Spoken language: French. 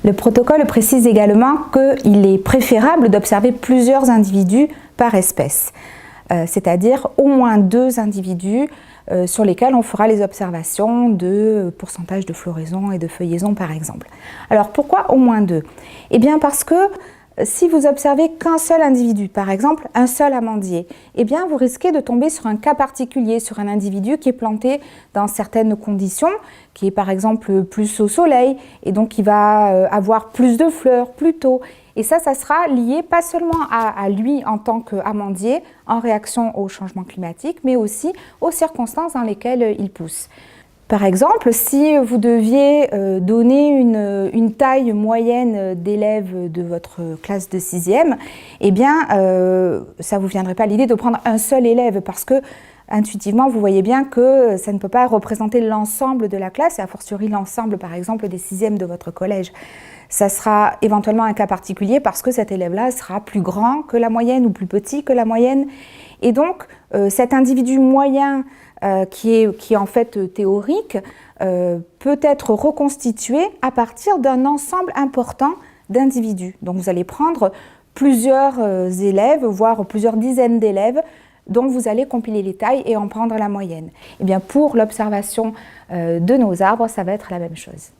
Le protocole précise également qu'il est préférable d'observer plusieurs individus par espèce, c'est-à-dire au moins 2 individus sur lesquels on fera les observations de pourcentage de floraison et de feuillaison par exemple. Alors pourquoi au moins 2? Eh bien parce que si vous observez qu'un seul individu, par exemple un seul amandier, eh bien vous risquez de tomber sur un cas particulier, sur un individu qui est planté dans certaines conditions, qui est par exemple plus au soleil et donc qui va avoir plus de fleurs plus tôt. Et ça sera lié pas seulement à lui en tant qu'amandier en réaction au changement climatique, mais aussi aux circonstances dans lesquelles il pousse. Par exemple, si vous deviez donner une taille moyenne d'élèves de votre classe de 6e, eh bien, ça ne vous viendrait pas l'idée de prendre un seul élève parce que intuitivement, vous voyez bien que ça ne peut pas représenter l'ensemble de la classe et a fortiori l'ensemble, par exemple, des 6e de votre collège. Ça sera éventuellement un cas particulier parce que cet élève-là sera plus grand que la moyenne ou plus petit que la moyenne. Et donc, cet individu moyen qui est en fait théorique peut être reconstitué à partir d'un ensemble important d'individus. Donc, vous allez prendre plusieurs élèves, voire plusieurs dizaines d'élèves dont vous allez compiler les tailles et en prendre la moyenne. Et bien, pour l'observation de nos arbres, ça va être la même chose.